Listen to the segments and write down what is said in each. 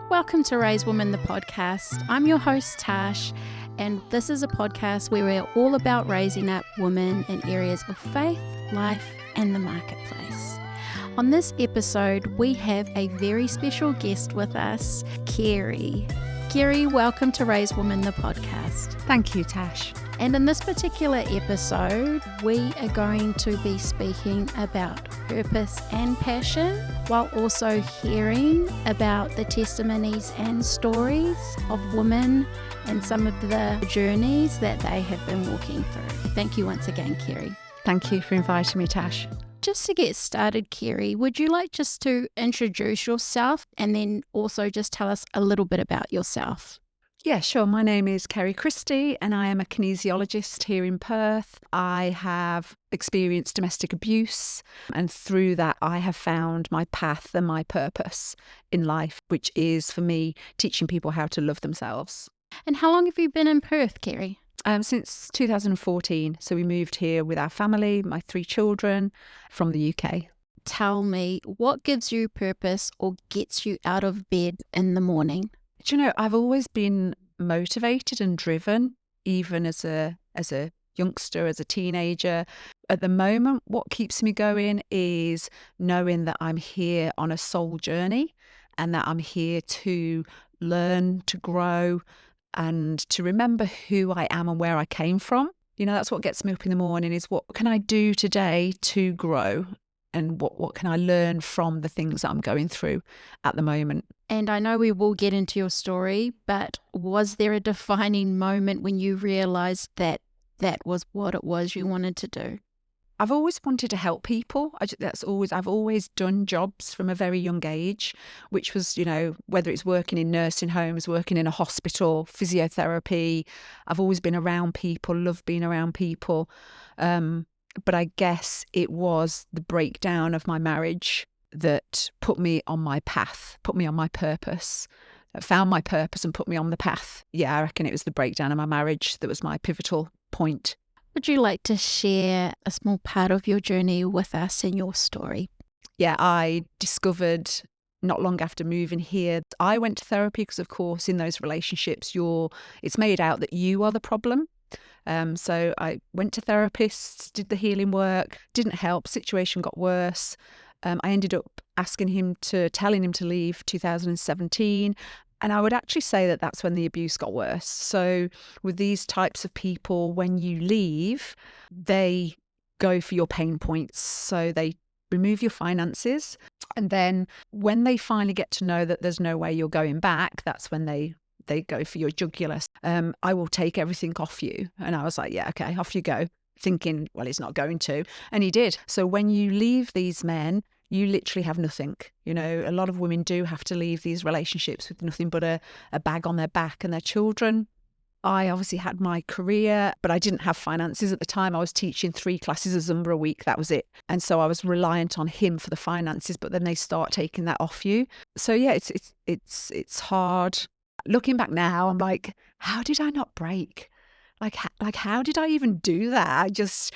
Welcome to Raise Women, the podcast. I'm your host, Tash, and this is a podcast where we're all about raising up women in areas of faith, life, and the marketplace. On this episode, we have a very special guest with us, Kerry. Kerry, welcome to Raise Women, the podcast. Thank you, Tash. And in this particular episode, we are going to be speaking about purpose and passion, while also hearing about the testimonies and stories of women and some of the journeys that they have been walking through. Thank you once again, Kerry. Thank you for inviting me, Tash. Just to get started, Kerry, would you like just to introduce yourself and then also just tell us a little bit about yourself? Yeah, sure. My name is Kerry Christie and I am a kinesiologist here in Perth. I have experienced domestic abuse, and through that I have found my path and my purpose in life, which is for me teaching people how to love themselves. And how long have you been in Perth, Kerry? Since 2014. So we moved here with our family, my 3 children, from the UK. Tell me, what gives you purpose or gets you out of bed in the morning? Do you know, I've always been motivated and driven, even as a youngster, as a teenager. At the moment, what keeps me going is knowing that I'm here on a soul journey and that I'm here to learn, to grow, and to remember who I am and where I came from. You know, that's what gets me up in the morning, is what can I do today to grow? And what can I learn from the things that I'm going through at the moment? And I know we will get into your story, but was there a defining moment when you realised that that was what it was you wanted to do? I've always wanted to help people. I've always done jobs from a very young age, which was, you know, whether it's working in nursing homes, working in a hospital, physiotherapy. I've always been around people, loved being around people. But I guess it was the breakdown of my marriage that put me on my path, put me on my purpose, found my purpose and put me on the path. Yeah, I reckon it was the breakdown of my marriage that was my pivotal point. Would you like to share a small part of your journey with us and your story? Yeah, I discovered not long after moving here, I went to therapy because, of course, in those relationships, it's made out that you are the problem. So I went to therapists, did the healing work, didn't help, situation got worse. I ended up telling him to leave 2017. And I would actually say that that's when the abuse got worse. So with these types of people, when you leave, they go for your pain points. So they remove your finances. And then when they finally get to know that there's no way you're going back, that's when they go for your jugular. I will take everything off you. And I was like, yeah, okay, off you go. Thinking, well, he's not going to. And he did. So when you leave these men, you literally have nothing. You know, a lot of women do have to leave these relationships with nothing but a bag on their back and their children. I obviously had my career, but I didn't have finances at the time. I was teaching 3 classes of Zumba a week. That was it. And so I was reliant on him for the finances, but then they start taking that off you. So yeah, it's hard. Looking back now, I'm like, how did I not break? Like how did I even do that? I just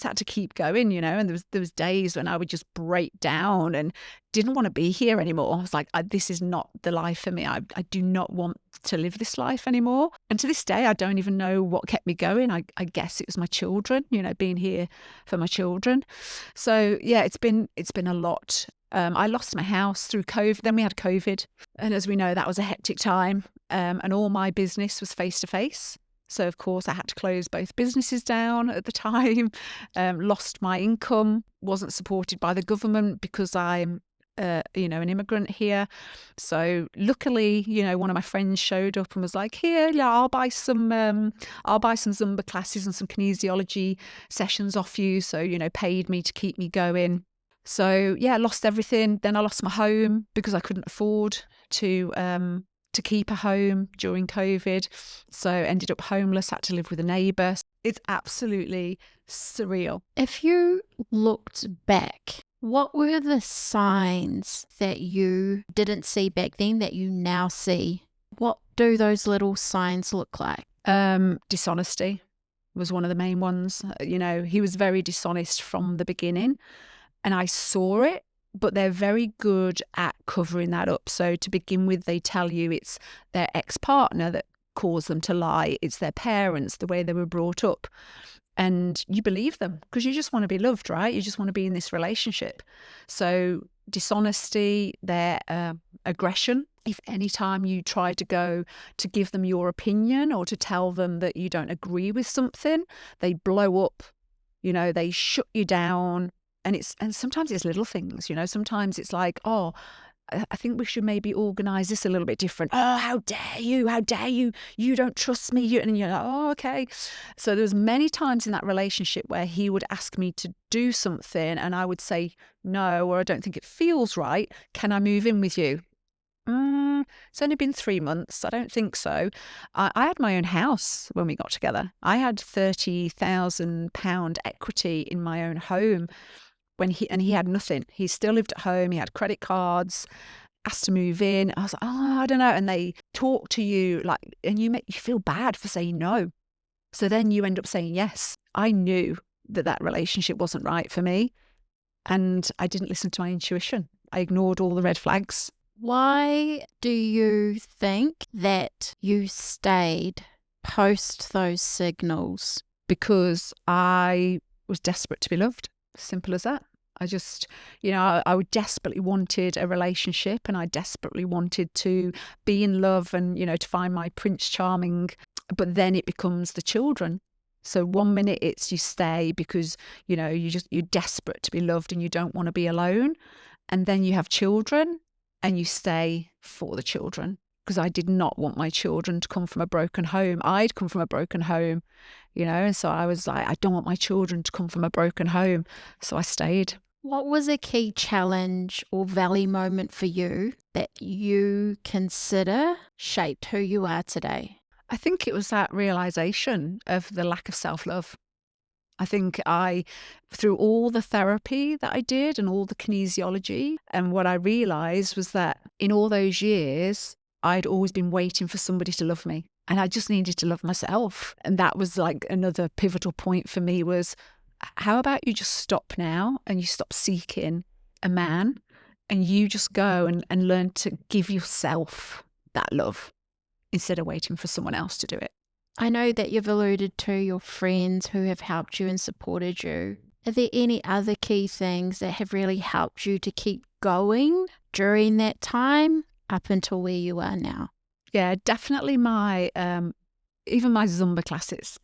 had to keep going, you know. And there was days when I would just break down and didn't want to be here anymore. I was like, this is not the life for me. I do not want to live this life anymore. And to this day, I don't even know what kept me going. I guess it was my children, you know, being here for my children. So yeah, it's been a lot. I lost my house through COVID. Then we had COVID. And as we know, that was a hectic time. And all my business was face-to-face. So, of course, I had to close both businesses down at the time, lost my income, wasn't supported by the government because I'm, an immigrant here. So luckily, you know, one of my friends showed up and was like, here, yeah, I'll buy some Zumba classes and some kinesiology sessions off you. So, you know, paid me to keep me going. So, yeah, I lost everything. Then I lost my home because I couldn't afford to keep a home during COVID. So ended up homeless, had to live with a neighbour. It's absolutely surreal. If you looked back, what were the signs that you didn't see back then that you now see? What do those little signs look like? Dishonesty was one of the main ones. You know, he was very dishonest from the beginning and I saw it, but they're very good at covering that up. So to begin with, they tell you it's their ex-partner that caused them to lie. It's their parents, the way they were brought up. And you believe them because you just want to be loved, right? You just want to be in this relationship. So dishonesty, their aggression. If any time you try to go to give them your opinion or to tell them that you don't agree with something, they blow up, they shut you down. And sometimes it's little things, sometimes it's like, oh, I think we should maybe organise this a little bit different. Oh, how dare you, you don't trust me. And you're like, oh, okay. So there was many times in that relationship where he would ask me to do something and I would say no, or I don't think it feels right. Can I move in with you? It's only been 3 months. I don't think so. I had my own house when we got together. I had £30,000 equity in my own home he had nothing. He still lived at home. He had credit cards, asked to move in. I was like, oh, I don't know. And they talk to you and you feel bad for saying no. So then you end up saying yes. I knew that relationship wasn't right for me. And I didn't listen to my intuition. I ignored all the red flags. Why do you think that you stayed post those signals? Because I was desperate to be loved. Simple as that. I just, I desperately wanted a relationship and I desperately wanted to be in love and, to find my Prince Charming. But then it becomes the children. So 1 minute it's you stay because, you're desperate to be loved and you don't want to be alone. And then you have children and you stay for the children. Because I did not want my children to come from a broken home. I'd come from a broken home, and so I was like, I don't want my children to come from a broken home. So I stayed. What was a key challenge or valley moment for you that you consider shaped who you are today? I think it was that realization of the lack of self-love. I think through all the therapy that I did and all the kinesiology, and what I realized was that in all those years, I'd always been waiting for somebody to love me and I just needed to love myself. And that was like another pivotal point for me was, how about you just stop now and you stop seeking a man and you just go and learn to give yourself that love instead of waiting for someone else to do it. I know that you've alluded to your friends who have helped you and supported you. Are there any other key things that have really helped you to keep going during that time? Up until where you are now? Yeah, definitely even my Zumba classes.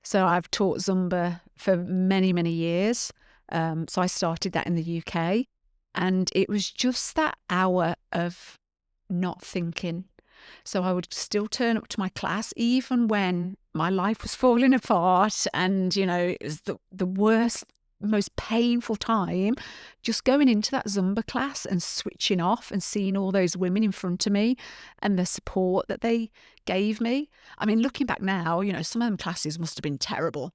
So I've taught Zumba for many, many years. So I started that in the UK and it was just that hour of not thinking. So I would still turn up to my class even when my life was falling apart and, it was the worst, most painful time, just going into that Zumba class and switching off and seeing all those women in front of me and the support that they gave me. I mean, looking back now, some of them classes must have been terrible.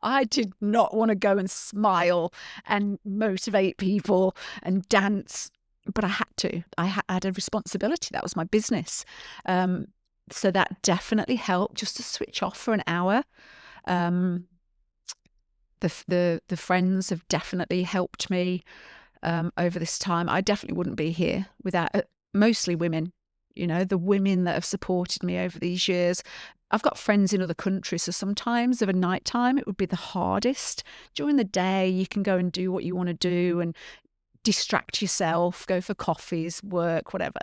I did not want to go and smile and motivate people and dance, but I had to. I had a responsibility. That was my business. So that definitely helped just to switch off for an hour. The friends have definitely helped me over this time. I definitely wouldn't be here without mostly women, the women that have supported me over these years. I've got friends in other countries, so sometimes of a night time it would be the hardest. During the day you can go and do what you want to do and distract yourself, go for coffees, work, whatever.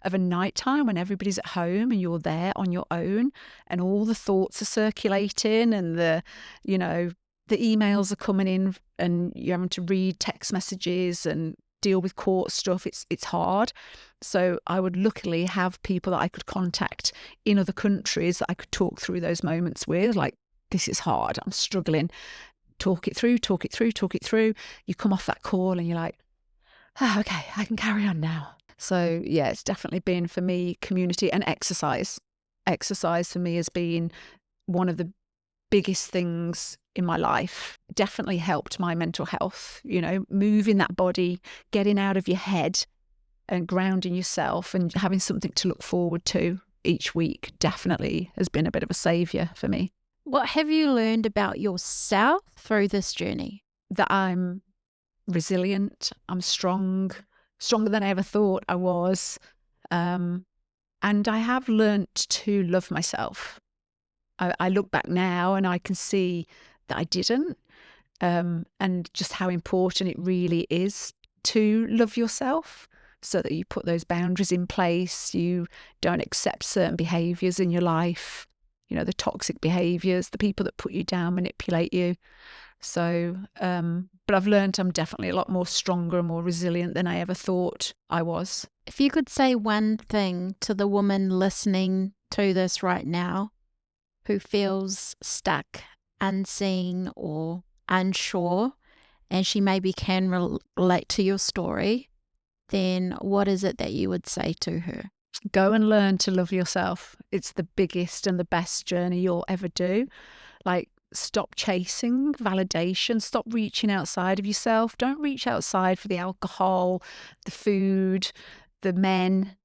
Of a night time when everybody's at home and you're there on your own and all the thoughts are circulating and the emails are coming in and you're having to read text messages and deal with court stuff. It's hard. So I would luckily have people that I could contact in other countries that I could talk through those moments with, like, this is hard, I'm struggling. Talk it through. You come off that call and you're like, okay, I can carry on now. So yeah, it's definitely been for me community and exercise. Exercise for me has been one of the biggest things in my life. Definitely helped my mental health, moving that body, getting out of your head and grounding yourself and having something to look forward to each week definitely has been a bit of a saviour for me. What have you learned about yourself through this journey? That I'm resilient. I'm strong, stronger than I ever thought I was. And I have learnt to love myself. I look back now and I can see that I didn't, and just how important it really is to love yourself, so that you put those boundaries in place. You don't accept certain behaviours in your life, the toxic behaviours, the people that put you down, manipulate you. So, but I've learned I'm definitely a lot more stronger and more resilient than I ever thought I was. If you could say one thing to the woman listening to this right now who feels stuck, unseen, or unsure, and she maybe can relate to your story, then what is it that you would say to her? Go and learn to love yourself. It's the biggest and the best journey you'll ever do. Stop chasing validation. Stop reaching outside of yourself. Don't reach outside for the alcohol, the food, the men.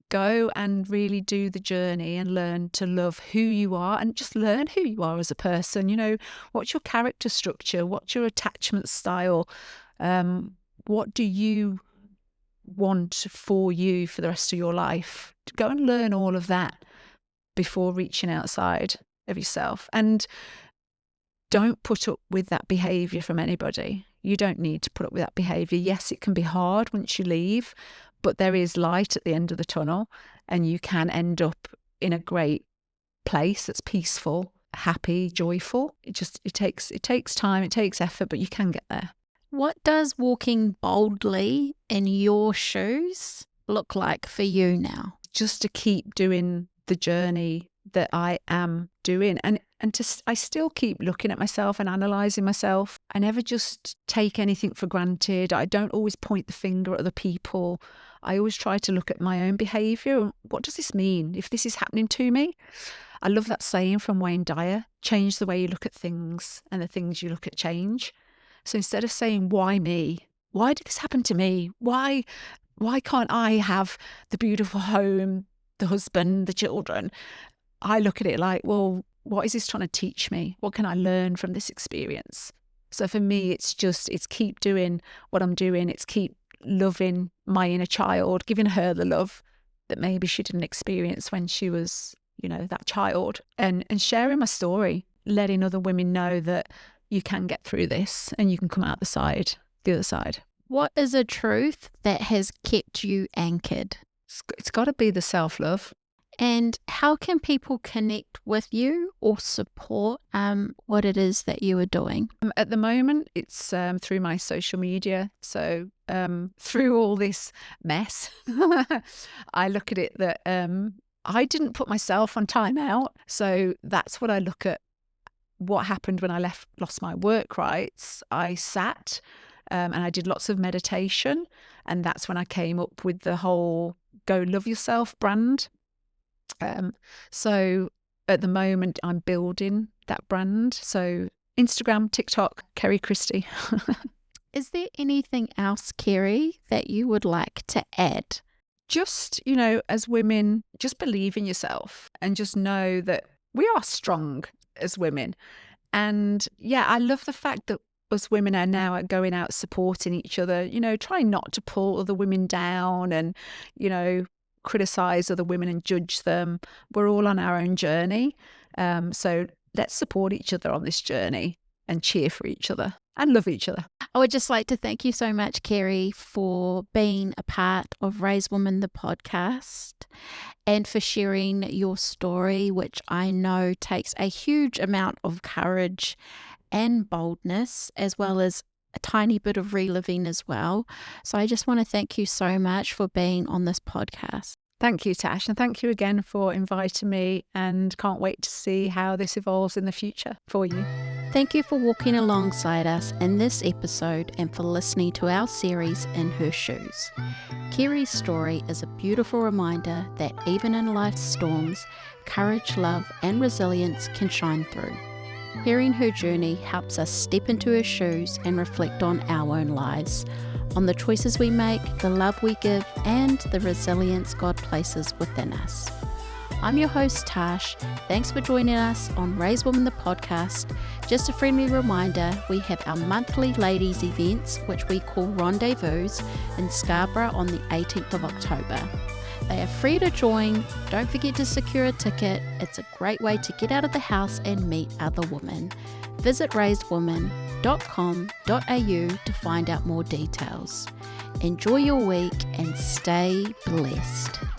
Go and really do the journey and learn to love who you are, and just learn who you are as a person. What's your character structure? What's your attachment style? What do you want for you for the rest of your life? Go and learn all of that before reaching outside of yourself. And don't put up with that behaviour from anybody. You don't need to put up with that behaviour. Yes, it can be hard once you leave, but there is light at the end of the tunnel, and you can end up in a great place that's peaceful, happy, joyful. It takes time, it takes effort, but you can get there. What does walking boldly in your shoes look like for you now? Just to keep doing the journey that I am doing, and I still keep looking at myself and analysing myself. I never just take anything for granted. I don't always point the finger at other people. I always try to look at my own behaviour. What does this mean if this is happening to me? I love that saying from Wayne Dyer: change the way you look at things, and the things you look at change. So instead of saying, why me? Why did this happen to me? Why can't I have the beautiful home, the husband, the children? I look at it like, well, what is this trying to teach me? What can I learn from this experience? So for me, it's keep doing what I'm doing. It's keep loving my inner child, giving her the love that maybe she didn't experience when she was, that child, and sharing my story, letting other women know that you can get through this and you can come out the other side. What is a truth that has kept you anchored? It's got to be the self-love. And how can people connect with you or support what it is that you are doing? At the moment, it's through my social media. So through all this mess, I look at it that I didn't put myself on timeout. So that's what I look at. What happened when I lost my work rights? I sat and I did lots of meditation. And that's when I came up with the whole Go Love Yourself brand. So at the moment, I'm building that brand. So Instagram, TikTok, Kerry Christie. Is there anything else, Kerry, that you would like to add? Just, as women, just believe in yourself and just know that we are strong as women. And yeah, I love the fact that us women are now going out supporting each other, trying not to pull other women down and, criticize other women and judge them. We're all on our own journey. So let's support each other on this journey and cheer for each other and love each other. I would just like to thank you so much, Kerry, for being a part of Raise Women, the podcast, and for sharing your story, which I know takes a huge amount of courage and boldness, as well as a tiny bit of reliving as well. So I just want to thank you so much for being on this podcast. Thank you, Tash, and thank you again for inviting me, and can't wait to see how this evolves in the future for you. Thank you for walking alongside us in this episode and for listening to our series In Her Shoes. Kerry's story is a beautiful reminder that even in life's storms, courage, love and resilience can shine through. Hearing her journey helps us step into her shoes and reflect on our own lives, on the choices we make, the love we give, and the resilience God places within us. I'm your host, Tash. Thanks for joining us on Raise Women the podcast. Just a friendly reminder, we have our monthly ladies events, which we call Rendezvous, in Scarborough on the 18th of October. They are free to join. Don't forget to secure a ticket. It's a great way to get out of the house and meet other women. Visit raisedwoman.com.au to find out more details. Enjoy your week and stay blessed.